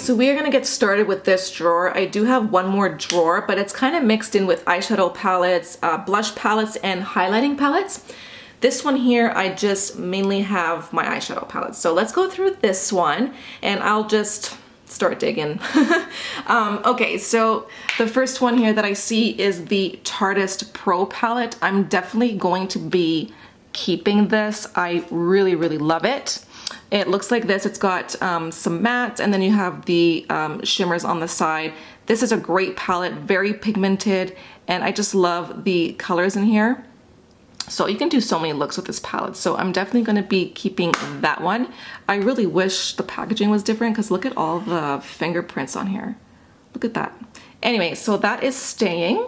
so we are going to get started with this drawer. I do have one more drawer, but it's kind of mixed in with eyeshadow palettes, blush palettes, and highlighting palettes. This one here, I just mainly have my eyeshadow palettes. So let's go through this one and I'll just start digging. Okay, so the first one here that I see is the Tarteist Pro palette. I'm definitely going to be keeping this. I really, really love it. It looks like this. It's got some mattes and then you have the shimmers on the side. This is a great palette, very pigmented, and I just love the colors in here. So you can do so many looks with this palette. So I'm definitely going to be keeping that one. I really wish the packaging was different because look at all the fingerprints on here. Look at that. Anyway, so that is staying.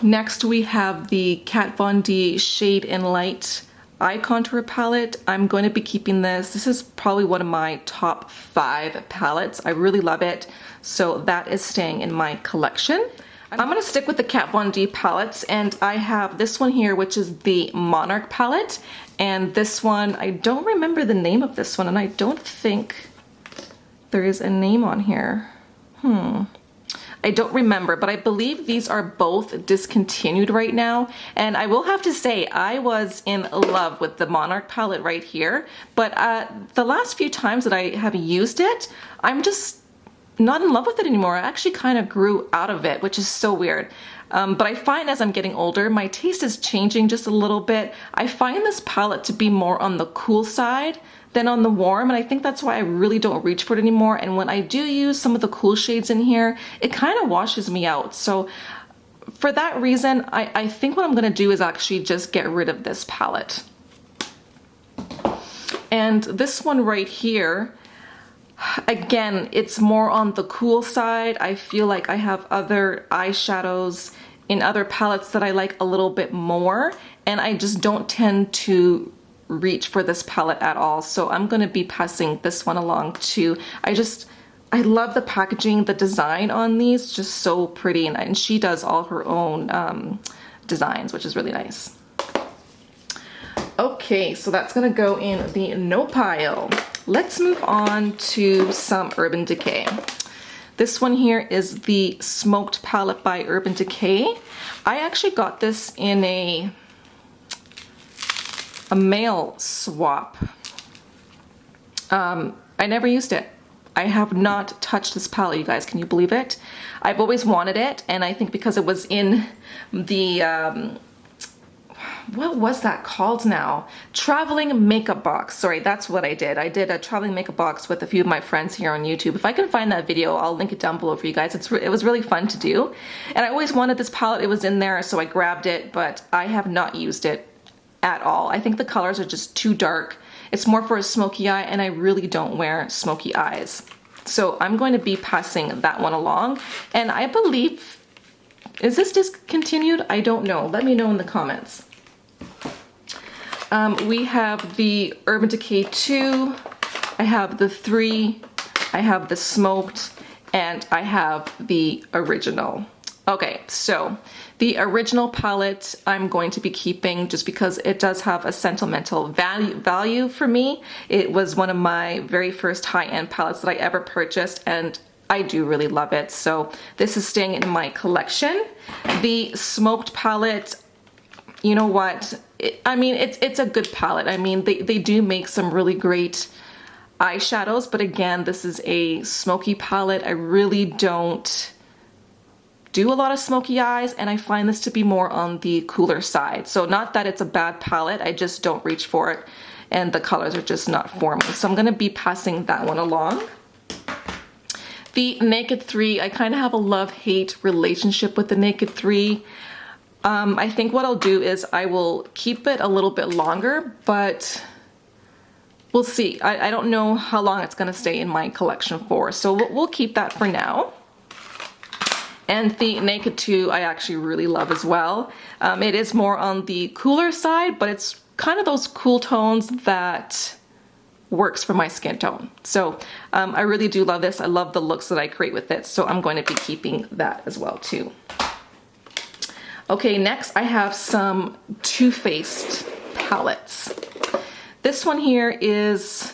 Next we have the Kat Von D Shade and Light Eye Contour palette. I'm going to be keeping this. This is probably one of my top 5 palettes. I really love it. So that is staying in my collection. I'm going to stick with the Kat Von D palettes, and I have this one here, which is the Monarch palette. And this one, I don't remember the name of this one, and I don't think there is a name on here. I don't remember, but I believe these are both discontinued right now. And I will have to say, I was in love with the Monarch palette right here, but the last few times that I have used it, I'm just not in love with it anymore. I actually kind of grew out of it, which is so weird. But I find as I'm getting older, my taste is changing just a little bit. I find this palette to be more on the cool side than on the warm, and I think that's why I really don't reach for it anymore. And when I do use some of the cool shades in here, it kind of washes me out. So for that reason, I think what I'm gonna do is actually just get rid of this palette. And this one right here, again, it's more on the cool side. I feel like I have other eyeshadows in other palettes that I like a little bit more, and I just don't tend to reach for this palette at all. So I'm going to be passing this one along too. I love the packaging, the design on these, just so pretty, and she does all her own designs, which is really nice. Okay, so that's gonna go in the no pile. Let's move on to some Urban Decay. This one here is the Smoked palette by Urban Decay. I actually got this in a mail swap. I never used it. I have not touched this palette, you guys. Can you believe it? I've always wanted it, and I think because it was in the what was that called now? Traveling makeup box. Sorry, that's what I did. I did a traveling makeup box with a few of my friends here on YouTube. If I can find that video, I'll link it down below for you guys. It was really fun to do. And I always wanted this palette. It was in there, so I grabbed it, but I have not used it at all. I think the colors are just too dark. It's more for a smoky eye, and I really don't wear smoky eyes. So I'm going to be passing that one along. And I believe, is this discontinued? I don't know. Let me know in the comments. We have the Urban Decay 2, I have the 3, I have the Smoked, and I have the original. Okay, so the original palette I'm going to be keeping just because it does have a sentimental value for me. It was one of my very first high-end palettes that I ever purchased, and I do really love it. So this is staying in my collection. The Smoked palette, you know what? I mean, it's a good palette. I mean, they do make some really great eyeshadows, but again, this is a smoky palette. I really don't do a lot of smoky eyes, and I find this to be more on the cooler side. So not that it's a bad palette, I just don't reach for it, and the colors are just not for me. So I'm gonna be passing that one along. The Naked 3, I kind of have a love-hate relationship with the Naked 3. I think what I'll do is I will keep it a little bit longer, but we'll see. I don't know how long it's gonna stay in my collection for, so we'll keep that for now. And the Naked 2 I actually really love as well. It is more on the cooler side, but it's kind of those cool tones that works for my skin tone. So I really do love this. I love the looks that I create with it, so I'm going to be keeping that as well too. Okay, next I have some Too Faced palettes. This one here is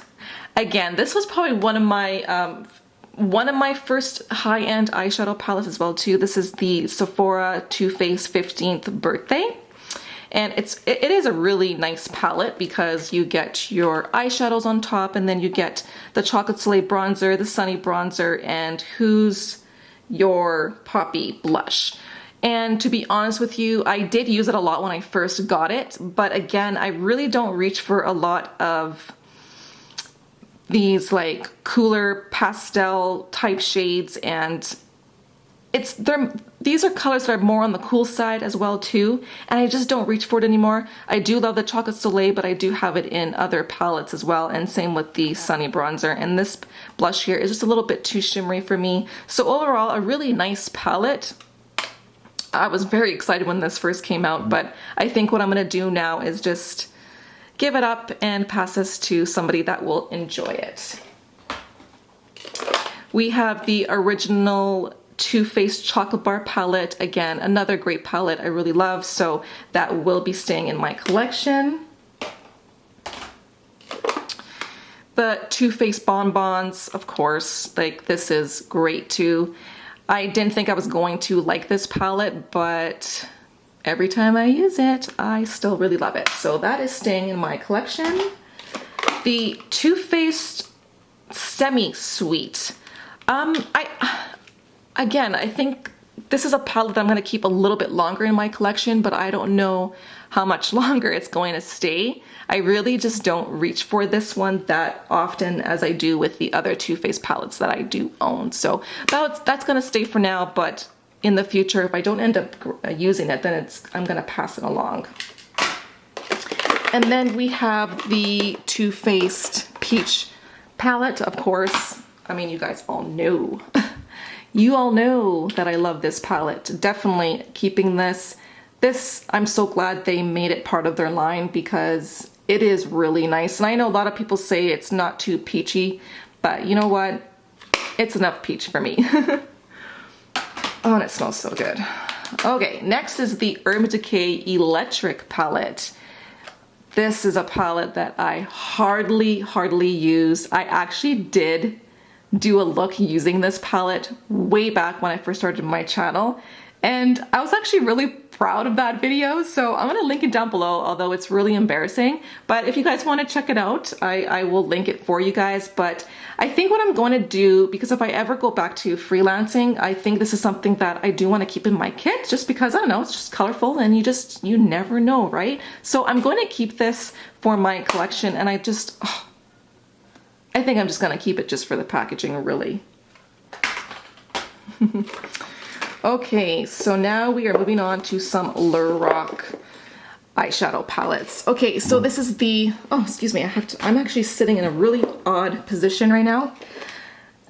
Again, this was probably one of my first high-end eyeshadow palettes as well too. This is the Sephora Too Faced 15th birthday. And it is a really nice palette because you get your eyeshadows on top, and then you get the Chocolate Soleil bronzer, the Sunny bronzer, and Who's Your Poppy blush. And to be honest with you, I did use it a lot when I first got it, but again, I really don't reach for a lot of these like cooler pastel type shades, and these are colors that are more on the cool side as well too, and I just don't reach for it anymore. I do love the Chocolate Soleil, but I do have it in other palettes as well, and same with the Sunny bronzer, and this blush here is just a little bit too shimmery for me. So overall, a really nice palette. I was very excited when this first came out, but I think what I'm going to do now is just give it up and pass this to somebody that will enjoy it. We have the original Too Faced Chocolate Bar palette. Again, another great palette I really love, so that will be staying in my collection. The Too Faced Bonbons, of course, like this is great too. I didn't think I was going to like this palette, but every time I use it, I still really love it. So that is staying in my collection. The Too Faced Semi-Sweet. Again, I think this is a palette that I'm going to keep a little bit longer in my collection, but I don't know how much longer it's going to stay. I really just don't reach for this one that often as I do with the other Too Faced palettes that I do own. So that's going to stay for now, but in the future, if I don't end up using it, then I'm going to pass it along. And then we have the Too Faced Peach palette, of course. I mean, you guys all know. You all know that I love this palette. Definitely keeping this. I'm so glad they made it part of their line because it is really nice. And I know a lot of people say it's not too peachy, but you know what? It's enough peach for me. Oh, and it smells so good. Okay, next is the Urban Decay Electric palette. This is a palette that I hardly use. I actually did do a look using this palette way back when I first started my channel, and I was actually really proud of that video, so I'm gonna link it down below, although it's really embarrassing. But if you guys want to check it out, I will link it for you guys. But I think what I'm going to do, because if I ever go back to freelancing, I think this is something that I do want to keep in my kit, just because, I don't know, it's just colorful and you never know, right? So I'm going to keep this for my collection, and I think I'm just going to keep it just for the packaging, really. Okay, so now we are moving on to some Lorac eyeshadow palettes. Okay, so this is the, oh, excuse me, I'm actually sitting in a really odd position right now.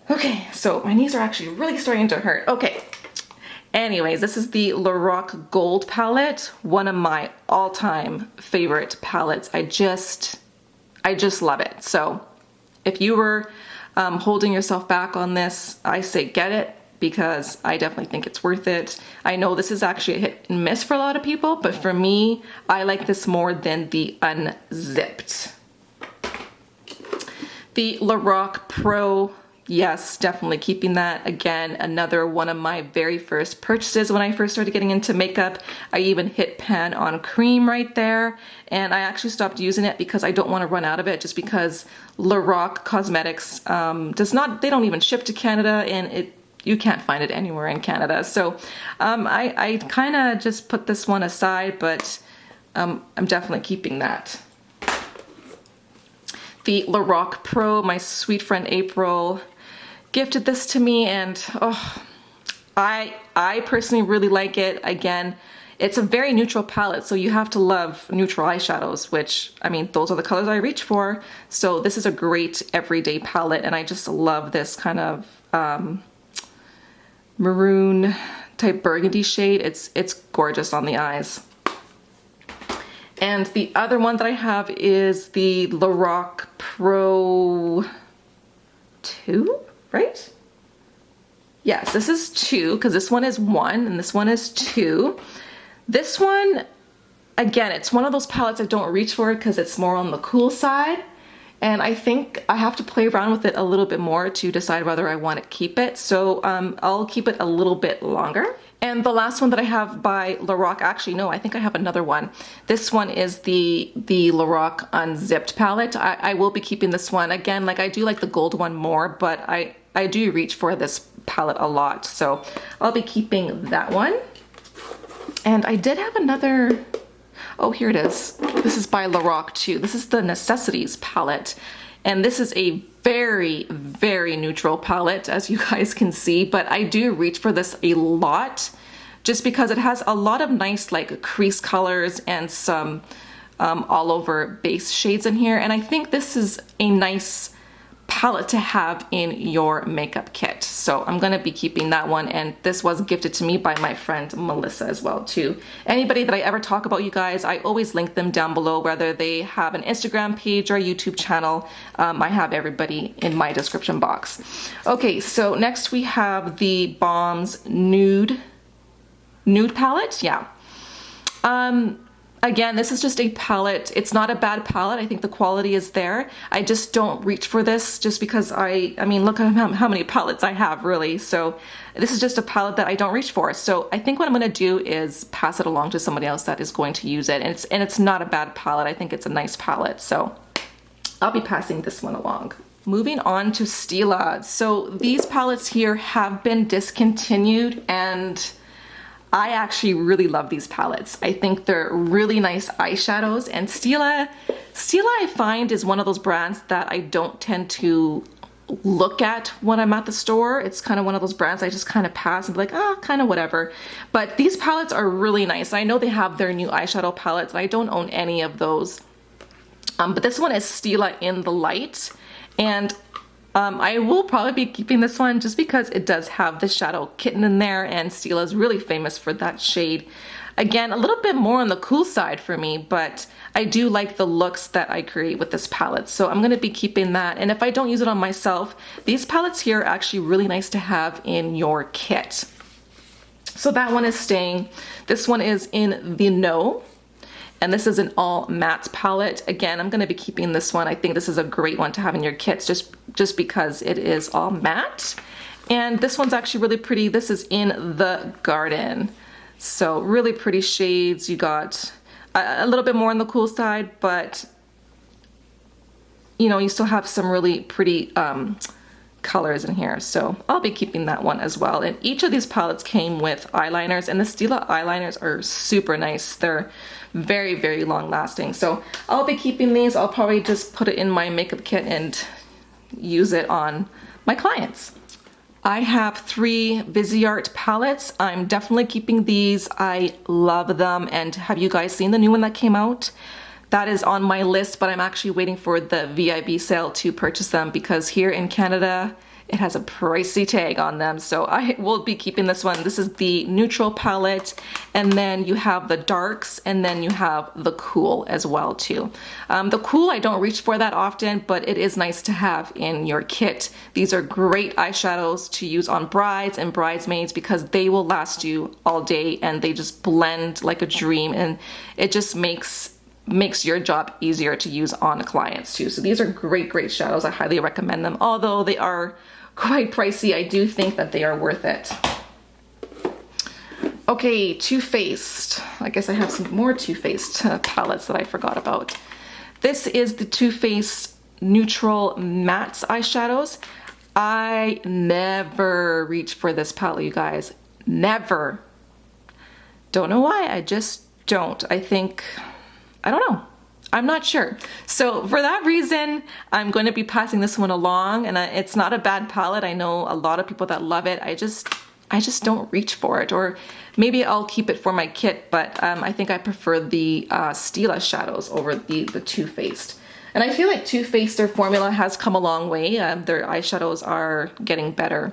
Okay, so my knees are actually really starting to hurt. Okay, anyways, this is the Lorac Gold palette, one of my all-time favorite palettes. I just love it. So if you were holding yourself back on this, I say get it, because I definitely think it's worth it. I know this is actually a hit and miss for a lot of people, but for me, I like this more than the Unzipped. The Lorac Pro, yes, definitely keeping that. Again, another one of my very first purchases when I first started getting into makeup. I even hit pan on cream right there, and I actually stopped using it because I don't want to run out of it, just because Lorac Cosmetics they don't even ship to Canada, and you can't find it anywhere in Canada. So I kind of just put this one aside, but I'm definitely keeping that. The Lorac Pro, my sweet friend April gifted this to me, and oh, I personally really like it. Again, it's a very neutral palette, so you have to love neutral eyeshadows, which, I mean, those are the colors I reach for. So this is a great everyday palette, and I just love this kind of maroon type burgundy shade. It's gorgeous on the eyes. And the other one that I have is the Lorac Pro 2, right? Yes, this is 2, because this one is 1 and this one is 2. This one, again, it's one of those palettes I don't reach for because it's more on the cool side. And I think I have to play around with it a little bit more to decide whether I want to keep it. So I'll keep it a little bit longer. And the last one that I have by Lorac, actually no, I think I have another one. This one is the Lorac Unzipped palette. I will be keeping this one. Again, like I do like the gold one more, but I do reach for this palette a lot. So I'll be keeping that one. And I did have another, oh, here it is. This is by Lorac too. This is the Necessities palette. And this is a very, very neutral palette, as you guys can see, but I do reach for this a lot just because it has a lot of nice like crease colors and some all over base shades in here. And I think this is a nice palette to have in your makeup kit. So I'm gonna be keeping that one, and this was gifted to me by my friend Melissa as well too. Anybody that I ever talk about, you guys, I always link them down below, whether they have an Instagram page or a YouTube channel. I have everybody in my description box. Okay, so next we have the Balms Nude palette. Yeah. Again, this is just a palette. It's not a bad palette. I think the quality is there. I just don't reach for this just because I mean, look at how many palettes I have really. So this is just a palette that I don't reach for. So I think what I'm gonna do is pass it along to somebody else that is going to use it. And it's not a bad palette. I think it's a nice palette. So I'll be passing this one along. Moving on to Stila. So these palettes here have been discontinued, and I actually really love these palettes. I think they're really nice eyeshadows, and Stila I find is one of those brands that I don't tend to look at when I'm at the store. It's kind of one of those brands I just kind of pass and be like, oh, kind of whatever. But these palettes are really nice. I know they have their new eyeshadow palettes, and I don't own any of those. But this one is Stila in the Light, and I will probably be keeping this one just because it does have the Shadow Kitten in there, and Stila is really famous for that shade. Again, a little bit more on the cool side for me, but I do like the looks that I create with this palette, so I'm going to be keeping that. And if I don't use it on myself, these palettes here are actually really nice to have in your kit. So that one is staying. This one is in the No. And this is an all matte palette. Again, I'm gonna be keeping this one. I think this is a great one to have in your kits just because it is all matte. And this one's actually really pretty. This is in the Garden. So really pretty shades. You got a little bit more on the cool side, but you know, you still have some really pretty colors in here. So I'll be keeping that one as well. And each of these palettes came with eyeliners, and the Stila eyeliners are super nice. They're very, very long lasting. So I'll be keeping these. I'll probably just put it in my makeup kit and use it on my clients. I have 3 Viseart palettes. I'm definitely keeping these. I love them. And have you guys seen the new one that came out? That is on my list, but I'm actually waiting for the VIB sale to purchase them because here in Canada, it has a pricey tag on them. So I will be keeping this one. This is the neutral palette, and then you have the darks, and then you have the cool as well too. The cool I don't reach for that often, but it is nice to have in your kit. These are great eyeshadows to use on brides and bridesmaids because they will last you all day, and they just blend like a dream, and it just makes your job easier to use on clients too. So these are great shadows. I highly recommend them. Although they are quite pricey, I do think that they are worth it. Okay, Too Faced. I guess I have some more Too Faced palettes that I forgot about. This is the Too Faced Neutral Matte Eyeshadows. I never reach for this palette, you guys. Never. Don't know why, I just don't. I don't know. I'm not sure. So for that reason, I'm going to be passing this one along, and it's not a bad palette. I know a lot of people that love it. I just don't reach for it, or maybe I'll keep it for my kit, but I think I prefer the Stila shadows over the Too Faced. And I feel like Too Faced, their formula has come a long way. Their eyeshadows are getting better.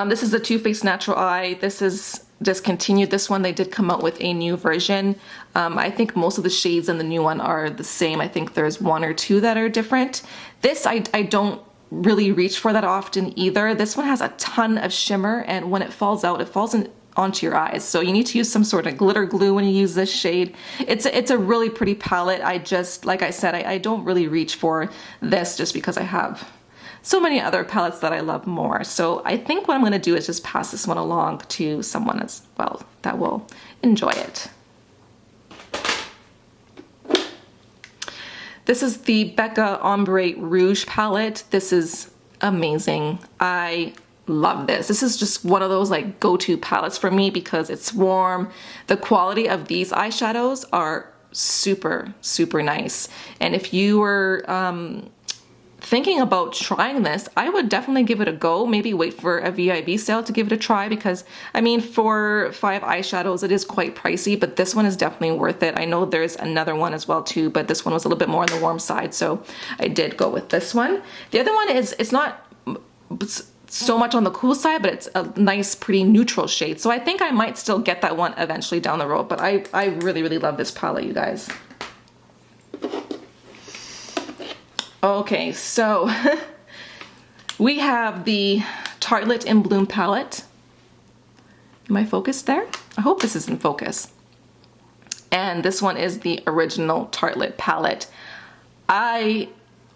This is the Too Faced Natural Eye. This is discontinued. This one, they did come out with a new version. I think most of the shades in the new one are the same. I think there's 1 or 2 that are different. This I don't really reach for that often either. This one has a ton of shimmer, and when it falls out, it falls in onto your eyes. So you need to use some sort of glitter glue when you use this shade. It's a really pretty palette. I just, like I said, I don't really reach for this just because I have so many other palettes that I love more. So I think what I'm gonna do is just pass this one along to someone as well that will enjoy it. This is the Becca Ombre Rouge palette. This is amazing. I love this. This is just one of those like go-to palettes for me because it's warm. The quality of these eyeshadows are super, super nice. And if you were thinking about trying this, I would definitely give it a go. Maybe wait for a VIB sale to give it a try because, I mean, for 5 eyeshadows, it is quite pricey, but this one is definitely worth it. I know there's another one as well too, but this one was a little bit more on the warm side, so I did go with this one. The other one is, it's not so much on the cool side, but it's a nice, pretty neutral shade. So I think I might still get that one eventually down the road, but I really, really love this palette, you guys. Okay, so we have the Tartelette in Bloom palette. Am I focused there? I hope this is in focus. And this one is the original Tartelette palette. I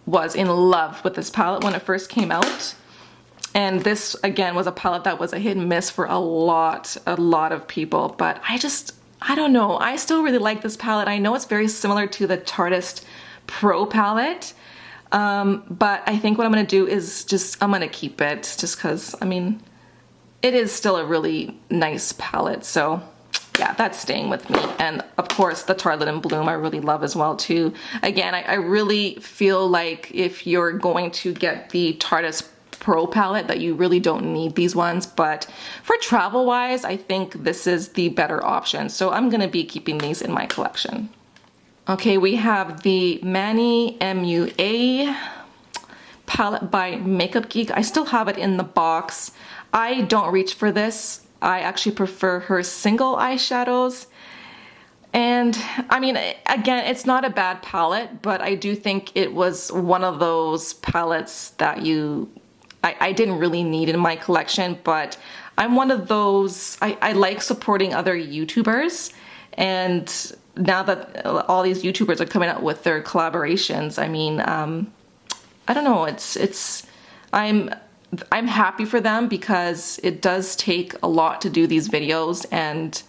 was in love with this palette when it first came out. And this, again, was a palette that was a hit and miss for a lot of people. But I don't know. I still really like this palette. I know it's very similar to the Tartist Pro palette. But I think what I'm going to do is I'm going to keep it just because, I mean, it is still a really nice palette. So yeah, that's staying with me. And of course, the Tartelette in Bloom I really love as well too. Again, I really feel like if you're going to get the Tartist Pro palette that you really don't need these ones, but for travel wise, I think this is the better option. So I'm going to be keeping these in my collection. Okay, we have the Manny MUA palette by Makeup Geek. I still have it in the box. I don't reach for this. I actually prefer her single eyeshadows. And I mean, again, it's not a bad palette, but I do think it was one of those palettes that I didn't really need in my collection, but I'm one of those, I like supporting other YouTubers, and now that all these YouTubers are coming out with their collaborations, I mean, I don't know, I'm happy for them because it does take a lot to do these videos, and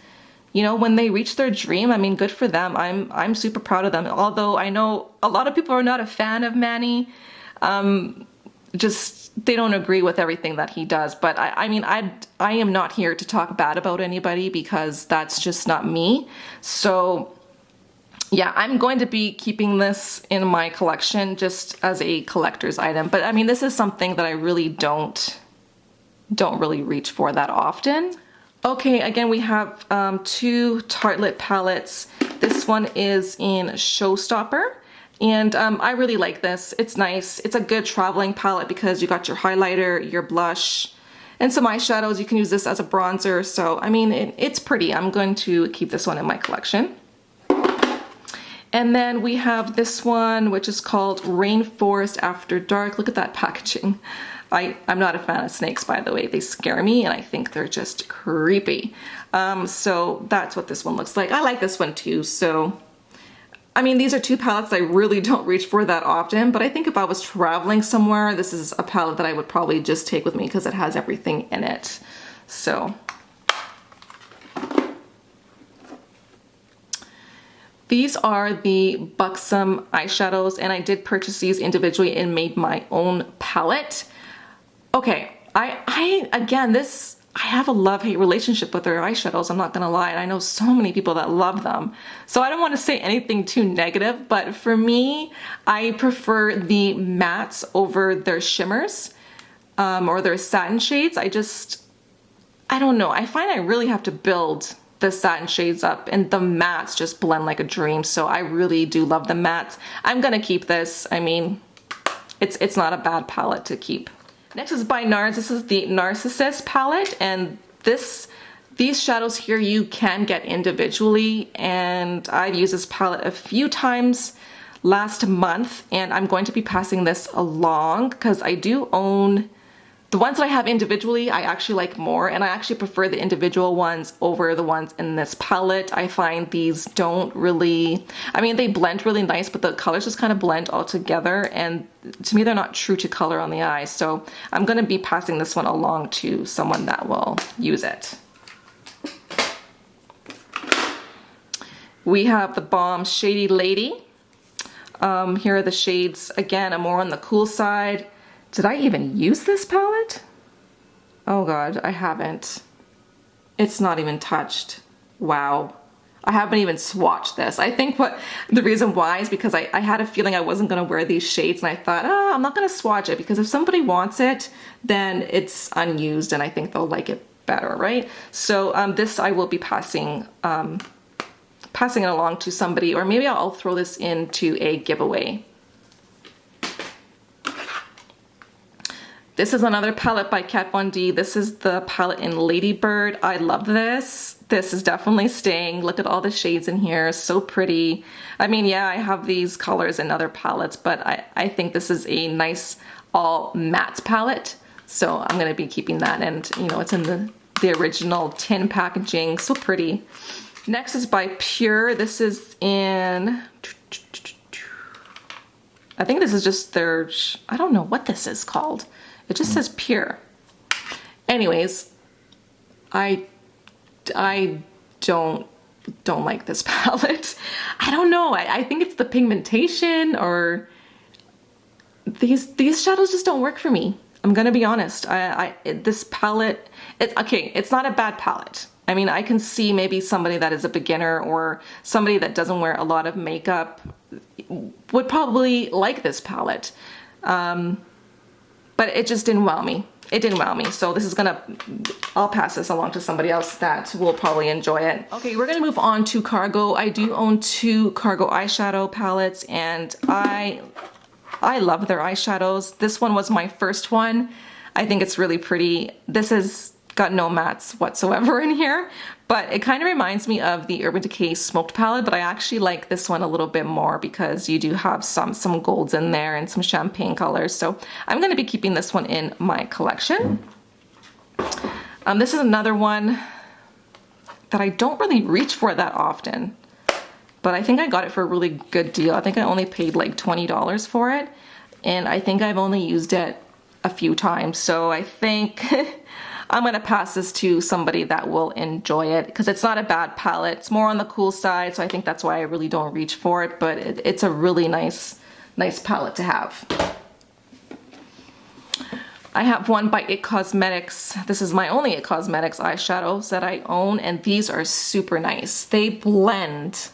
you know, when they reach their dream, I mean, good for them. I'm super proud of them. Although I know a lot of people are not a fan of Manny, just they don't agree with everything that he does. But I mean, I am not here to talk bad about anybody because that's just not me. So yeah, I'm going to be keeping this in my collection just as a collector's item. But I mean, this is something that I really don't really reach for that often. Okay, again, we have 2 Tartelette palettes. This one is in Showstopper, and I really like this. It's nice. It's a good traveling palette because you got your highlighter, your blush, and some eyeshadows. You can use this as a bronzer. So, I mean, it's pretty. I'm going to keep this one in my collection. And then we have this one, which is called Rainforest After Dark. Look at that packaging. I'm not a fan of snakes, by the way. They scare me, and I think they're just creepy. So that's what this one looks like. I like this one too. So, I mean, these are 2 palettes I really don't reach for that often, but I think if I was traveling somewhere, this is a palette that I would probably just take with me because it has everything in it. So these are the Buxom eyeshadows, and I did purchase these individually and made my own palette. Okay, I have a love-hate relationship with their eyeshadows, I'm not gonna lie, and I know so many people that love them. So I don't want to say anything too negative, but for me, I prefer the mattes over their shimmers, or their satin shades. I don't know, I find I really have to build the satin shades up, and the mattes just blend like a dream, so I really do love the mattes. I'm gonna keep this. I mean, it's not a bad palette to keep. Next is by NARS. This is the Narcissus palette, and these shadows here you can get individually, and I've used this palette a few times last month, and I'm going to be passing this along because I do own The ones that I have individually, I actually like more, and I actually prefer the individual ones over the ones in this palette. I find these don't really, I mean, they blend really nice, but the colors just kind of blend all together, and to me, they're not true to color on the eye. So I'm gonna be passing this one along to someone that will use it. We have the Balm Shady Lady. Here are the shades. Again, I'm more on the cool side. Did I even use this palette? Oh God, I haven't. It's not even touched. Wow. I haven't even swatched this. I think the reason why is because I had a feeling I wasn't gonna wear these shades, and I thought, oh, I'm not gonna swatch it, because if somebody wants it, then it's unused and I think they'll like it better, right? So this I will be passing it along to somebody, or maybe I'll throw this into a giveaway. This is another palette by Kat Von D. This is the palette in Ladybird. I love this. This is definitely staying. Look at all the shades in here, so pretty. I mean, yeah, I have these colors in other palettes, but I think this is a nice all matte palette. So I'm gonna be keeping that, and you know, it's in the original tin packaging, so pretty. Next is by Pure. This is in, I think this is just their, I don't know what this is called. It just says Pure. Anyways, I don't like this palette. I don't know. I think it's the pigmentation, or these shadows just don't work for me. I'm gonna be honest. This palette, okay, it's not a bad palette. I mean, I can see maybe somebody that is a beginner or somebody that doesn't wear a lot of makeup would probably like this palette. But it just didn't wow me. It didn't wow me. So this is I'll pass this along to somebody else that will probably enjoy it. Okay, we're gonna move on to Cargo. I do own 2 Cargo eyeshadow palettes, and I love their eyeshadows. This one was my first one. I think it's really pretty. This has got no mattes whatsoever in here, but it kind of reminds me of the Urban Decay Smoked palette, but I actually like this one a little bit more because you do have some golds in there and some champagne colors. So I'm going to be keeping this one in my collection. This is another one that I don't really reach for that often, but I think I got it for a really good deal. I think I only paid like $20 for it, and I think I've only used it a few times. So I think I'm gonna pass this to somebody that will enjoy it, because it's not a bad palette. It's more on the cool side, so I think that's why I really don't reach for it, but it's a really nice palette to have. I have one by IT Cosmetics. This is my only IT Cosmetics eyeshadows that I own, and these are super nice. They blend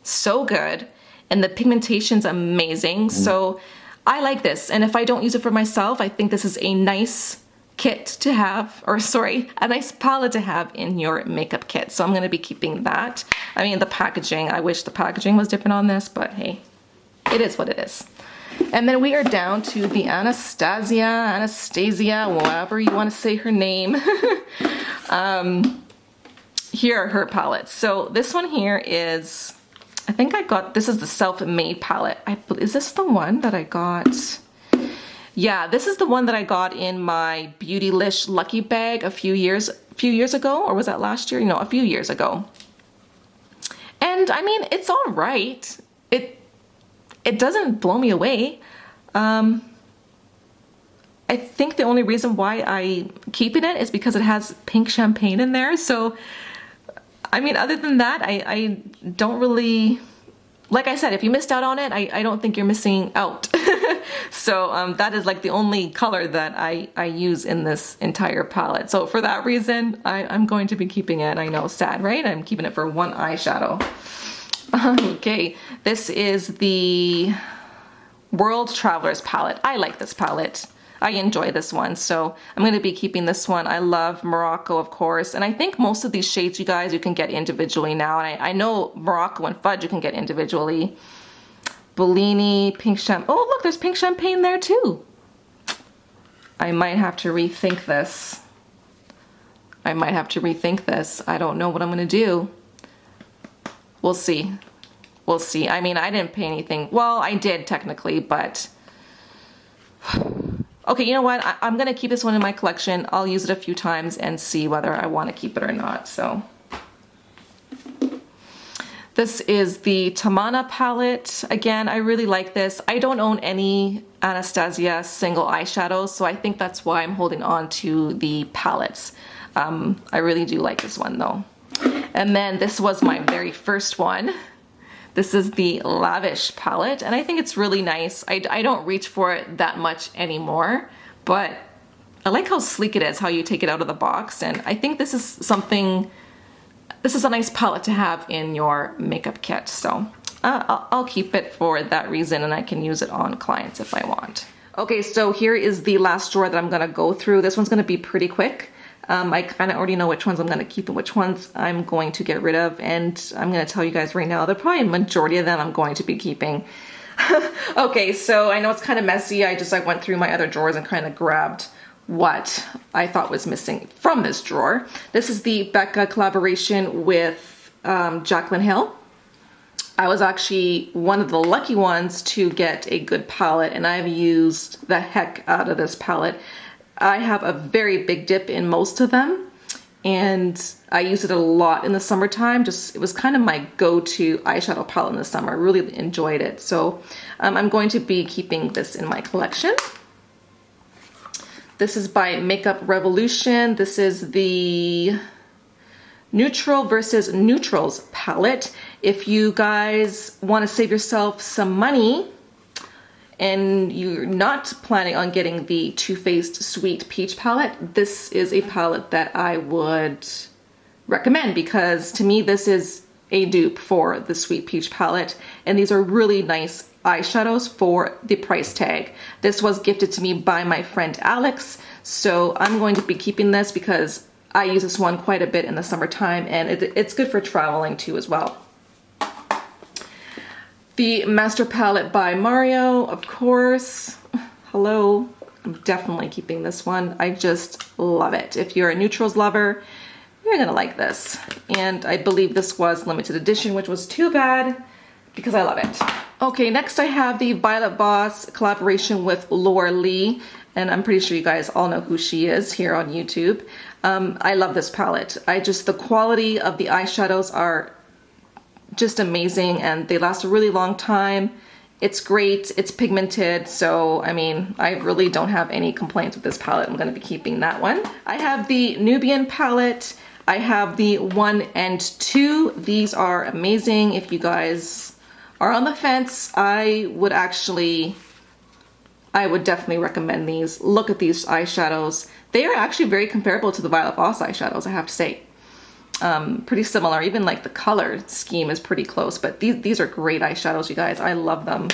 so good, and the pigmentation's amazing. So I like this, and if I don't use it for myself, I think this is a nice kit to have, or sorry, a nice palette to have in your makeup kit. So I'm going to be keeping that. I mean, the packaging, I wish the packaging was different on this, but hey, it is what it is. And then we are down to the Anastasia, whatever you want to say her name. Here are her palettes. So this one here is, I think I got, this is the Self-Made palette. Is this the one that I got? Yeah, this is the one that I got in my Beautylish Lucky Bag a few years ago, or was that last year? No, a few years ago. And I mean, it's all right. It doesn't blow me away. I think the only reason why I keep it is because it has pink champagne in there. So, I mean, other than that, I don't really, like I said, if you missed out on it, I don't think you're missing out. So that is like the only color that I use in this entire palette. So for that reason, I'm going to be keeping it. I know, sad, right? I'm keeping it for one eyeshadow. Okay, this is the World Travelers palette. I like this palette. I enjoy this one, so I'm going to be keeping this one. I love Morocco, of course, and I think most of these shades, you guys, you can get individually now, and I know Morocco and Fudge you can get individually. Bellini, pink champagne. Oh, look, there's pink champagne there too. I might have to rethink this. I don't know what I'm going to do. We'll see. We'll see. I mean, I didn't pay anything. Well, I did technically, but Okay, you know what? I'm gonna keep this one in my collection. I'll use it a few times and see whether I want to keep it or not. So this is the Tamana palette. Again, I really like this. I don't own any Anastasia single eyeshadows, so I think that's why I'm holding on to the palettes. I really do like this one though. And then this was my very first one. This is the Lavish palette, and I think it's really nice. I don't reach for it that much anymore, but I like how sleek it is, how you take it out of the box, and I think this is something, this is a nice palette to have in your makeup kit, so I'll keep it for that reason, and I can use it on clients if I want. Okay, so here is the last drawer that I'm gonna go through. This one's gonna be pretty quick. I kind of already know which ones I'm going to keep and which ones I'm going to get rid of, and I'm going to tell you guys right now, the probably a majority of them I'm going to be keeping. Okay, so I know it's kind of messy. I went through my other drawers and kind of grabbed what I thought was missing from this drawer. This is the Becca collaboration with Jaclyn Hill. I was actually one of the lucky ones to get a good palette, and I've used the heck out of this palette. I have a very big dip in most of them, and I use it a lot in the summertime. It was kind of my go-to eyeshadow palette in the summer. I really enjoyed it. So I'm going to be keeping this in my collection. This is by Makeup Revolution. This is the Neutral versus Neutrals palette. If you guys want to save yourself some money, and you're not planning on getting the Too Faced Sweet Peach palette, this is a palette that I would recommend, because to me this is a dupe for the Sweet Peach palette, and these are really nice eyeshadows for the price tag. This was gifted to me by my friend Alex, so I'm going to be keeping this because I use this one quite a bit in the summertime, and it's good for traveling too as well. The Master Palette by Mario, of course. Hello. I'm definitely keeping this one. I just love it. If you're a neutrals lover, you're gonna like this. And I believe this was limited edition, which was too bad because I love it. Okay, next I have the Violet Voss collaboration with Laura Lee, and I'm pretty sure you guys all know who she is here on YouTube. I love this palette. The quality of the eyeshadows are just amazing, and they last a really long time. It's great, it's pigmented, so I mean, I really don't have any complaints with this palette. I'm going to be keeping that one. I have the Nubian palette. I have the 1 and 2. These are amazing. If you guys are on the fence, I would definitely recommend these. Look at these eyeshadows. They are actually very comparable to the Violet Voss eyeshadows, I have to say. Pretty similar, even like the color scheme is pretty close, but these are great eyeshadows, you guys. I love them.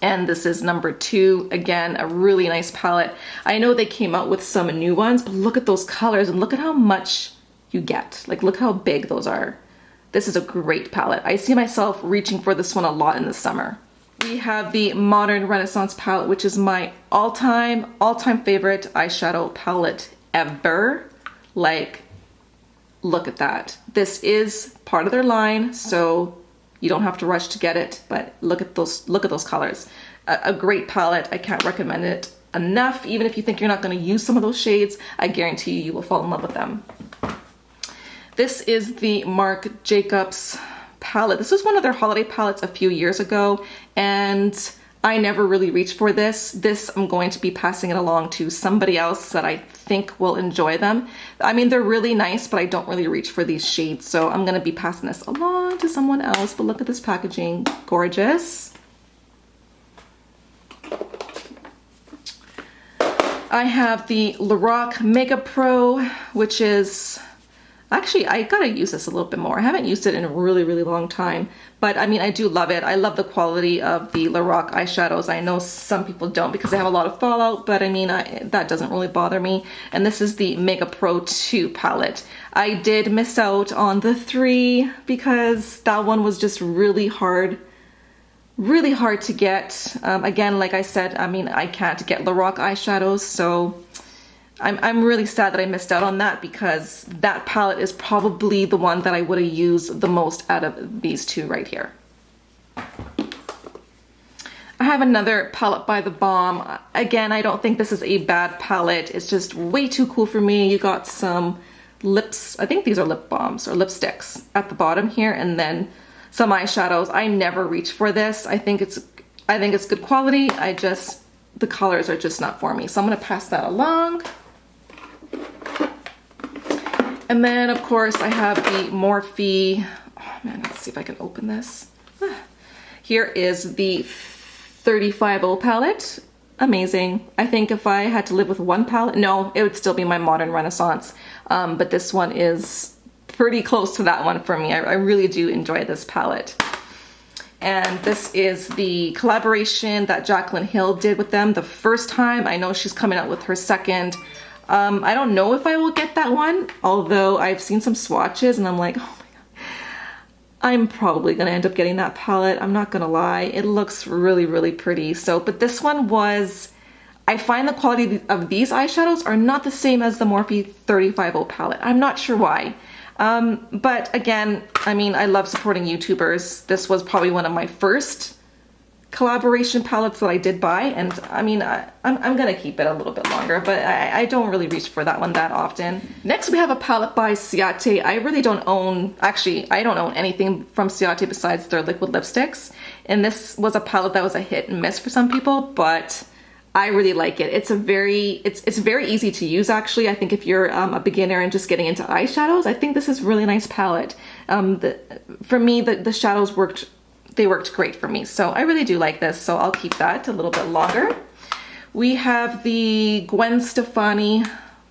And this is number 2. Again, a really nice palette. I know they came out with some new ones, but look at those colors and look at how much you get. Like, look how big those are. This is a great palette. I see myself reaching for this one a lot in the summer. We have the Modern Renaissance palette, which is my all-time favorite eyeshadow palette ever. Like, look at that. This is part of their line, so you don't have to rush to get it, but look at those colors. A great palette. I can't recommend it enough. Even if you think you're not going to use some of those shades, I guarantee you will fall in love with them. This is the Marc Jacobs palette. This was one of their holiday palettes a few years ago, and I never really reached for this. This, I'm going to be passing it along to somebody else that I think will enjoy them. I mean, they're really nice, but I don't really reach for these shades, so I'm going to be passing this along to someone else. But look at this packaging. Gorgeous. I have the Lorac Mega Pro, which is... Actually, I gotta use this a little bit more. I haven't used it in a really long time, but I mean, I do love it. I love the quality of the Lorac eyeshadows. I know some people don't because they have a lot of fallout, but I mean, that doesn't really bother me. And this is the Mega Pro 2 palette. I did miss out on the 3 because that one was just really hard to get. Again, like I said, I mean, I can't get Lorac eyeshadows, so I'm really sad that I missed out on that, because that palette is probably the one that I would have used the most out of these 2 right here. I have another palette by The Balm. Again, I don't think this is a bad palette. It's just way too cool for me. You got some lips, I think these are lip balms or lipsticks at the bottom here, and then some eyeshadows. I never reach for this. I think it's good quality. The colors are just not for me. So I'm gonna pass that along. And then of course I have the Morphe, oh man, let's see if I can open this. Here is the 35O palette. Amazing. I think if I had to live with one palette, no, it would still be my Modern Renaissance. But this one is pretty close to that one for me. I really do enjoy this palette. And this is the collaboration that Jaclyn Hill did with them the first time. I know she's coming out with her second. I don't know if I will get that one, although I've seen some swatches and I'm like, oh my god, I'm probably gonna end up getting that palette. I'm not gonna lie, it looks really, really pretty. So, but this one was, I find the quality of these eyeshadows are not the same as the Morphe 35O palette. I'm not sure why. But again, I mean, I love supporting YouTubers. This was probably one of my first collaboration palettes that I did buy, and I mean, I'm gonna keep it a little bit longer, but I don't really reach for that one that often. Next we have a palette by Ciate. I really don't own, actually, I don't own anything from Ciate besides their liquid lipsticks, and this was a palette that was a hit and miss for some people, but I really like it. It's very easy to use actually. I think if you're a beginner and just getting into eyeshadows, I think this is a really nice palette. For me, the shadows worked great for me. So I really do like this. So I'll keep that a little bit longer. We have the Gwen Stefani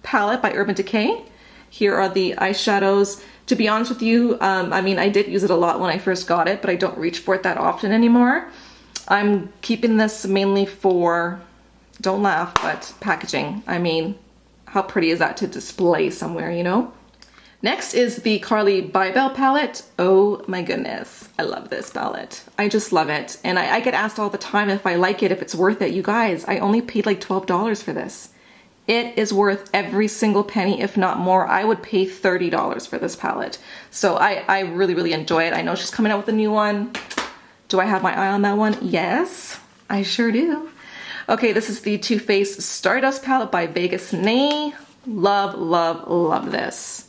palette by Urban Decay. Here are the eyeshadows. To be honest with you, I mean, I did use it a lot when I first got it, but I don't reach for it that often anymore. I'm keeping this mainly for, don't laugh, but packaging. I mean, how pretty is that to display somewhere, you know? Next is the Carly Bybel palette. Oh my goodness, I love this palette. I just love it. And I get asked all the time if I like it, if it's worth it. You guys, I only paid like $12 for this. It is worth every single penny, if not more. I would pay $30 for this palette. So I really, really enjoy it. I know she's coming out with a new one. Do I have my eye on that one? Yes, I sure do. Okay, this is the Too Faced Stardust palette by Vegas Nay. Love, love, love this.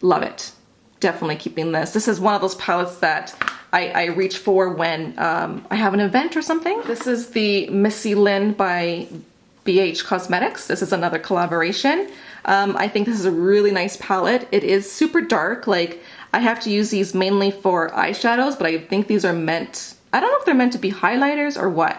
Love it. Definitely keeping this. This is one of those palettes that I reach for when I have an event or something. This is the Missy Lynn by BH Cosmetics. This is another collaboration. I think this is a really nice palette. It is super dark. Like, I have to use these mainly for eyeshadows, but I think these are meant, I don't know if they're meant to be highlighters or what.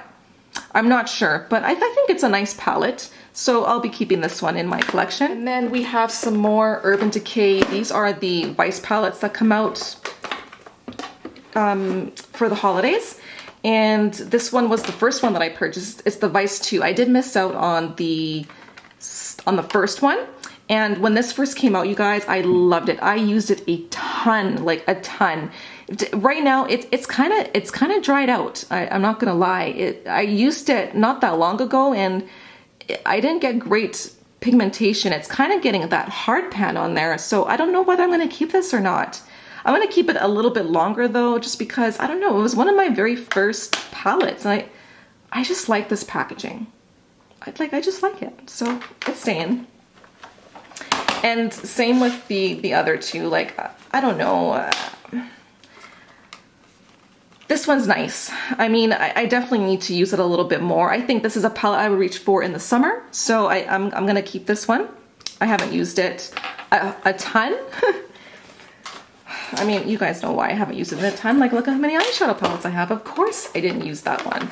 I'm not sure, but I think it's a nice palette. So I'll be keeping this one in my collection. And then we have some more Urban Decay. These are the Vice palettes that come out for the holidays. And this one was the first one that I purchased. It's the Vice 2. I did miss out on the first one. And when this first came out, you guys, I loved it. I used it a ton, like a ton. Right now, it's kind of dried out. I'm not gonna lie. I used it not that long ago, and I didn't get great pigmentation. It's kind of getting that hard pan on there. So I don't know whether I'm gonna keep this or not. I'm gonna keep it a little bit longer though, just because, I don't know, it was one of my very first palettes, and I just like this packaging. I just like it. So it's staying. And same with the other two. Like, I don't know. This one's nice. I mean, I definitely need to use it a little bit more. I think this is a palette I would reach for in the summer. So I'm gonna keep this one. I haven't used it a ton. I mean, you guys know why I haven't used it in a ton. Like, look at how many eyeshadow palettes I have. Of course I didn't use that one.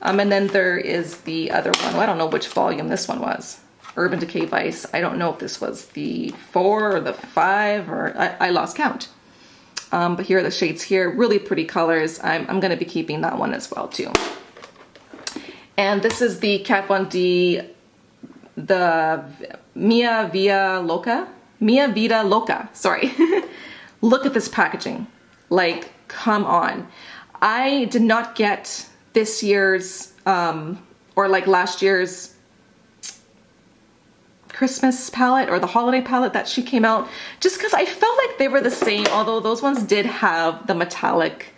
And then there is the other one. Well, I don't know which volume this one was. Urban Decay Vice. I don't know if this was the 4 or the 5, or I lost count. But here are the shades here. Really pretty colors. I'm going to be keeping that one as well too. And this is the Kat Von D, the Mia Vita Loca. Sorry. Look at this packaging. Like, come on. I did not get this year's, or like last year's Christmas palette or the holiday palette that she came out, just because I felt like they were the same, although those ones did have the metallic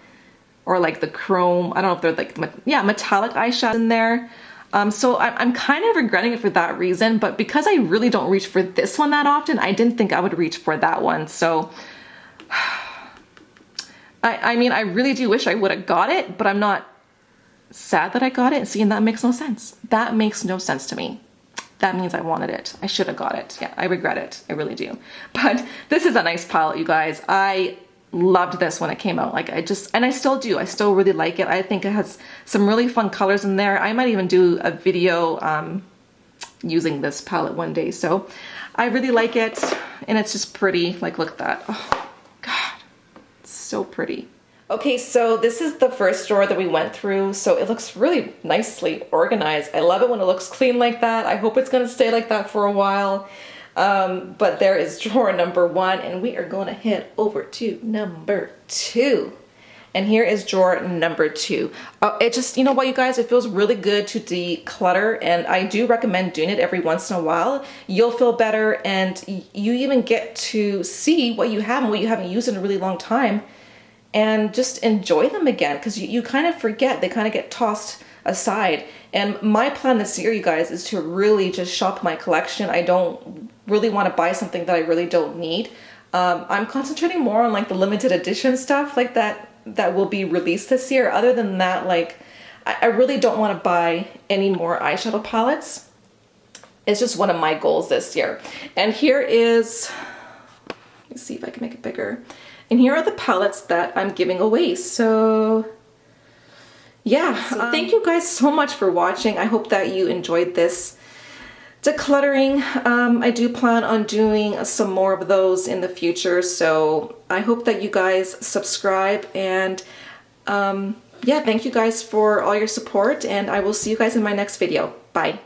or like the chrome. I don't know if they're like, yeah, metallic eyeshadow in there. So I'm kind of regretting it for that reason, but because I really don't reach for this one that often, I didn't think I would reach for that one. So, I mean, I really do wish I would have got it, but I'm not sad that I got it. See, and that makes no sense. That makes no sense to me. That means I wanted it. I should have got it. Yeah, I regret it. I really do. But this is a nice palette, you guys. I loved this when it came out. Like and I still do. I still really like it. I think it has some really fun colors in there. I might even do a video using this palette one day. So I really like it, and it's just pretty. Like, look at that. Oh God, it's so pretty. Okay, so this is the first drawer that we went through. So it looks really nicely organized. I love it when it looks clean like that. I hope it's gonna stay like that for a while. But there is drawer number 1, and we are going to head over to number 2. And here is drawer number 2. It just, you know what, you guys, it feels really good to declutter, and I do recommend doing it every once in a while. You'll feel better, and you even get to see what you have and what you haven't used in a really long time, and just enjoy them again, because you kind of forget. They kind of get tossed aside. And my plan this year, you guys, is to really just shop my collection. I don't really want to buy something that I really don't need. I'm concentrating more on like the limited edition stuff like that will be released this year. Other than that, like I really don't want to buy any more eyeshadow palettes. It's just one of my goals this year. And here is, let me see if I can make it bigger. And here are the palettes that I'm giving away. So yeah, thank you guys so much for watching. I hope that you enjoyed this decluttering. I do plan on doing some more of those in the future, so I hope that you guys subscribe, and yeah, thank you guys for all your support, and I will see you guys in my next video. Bye.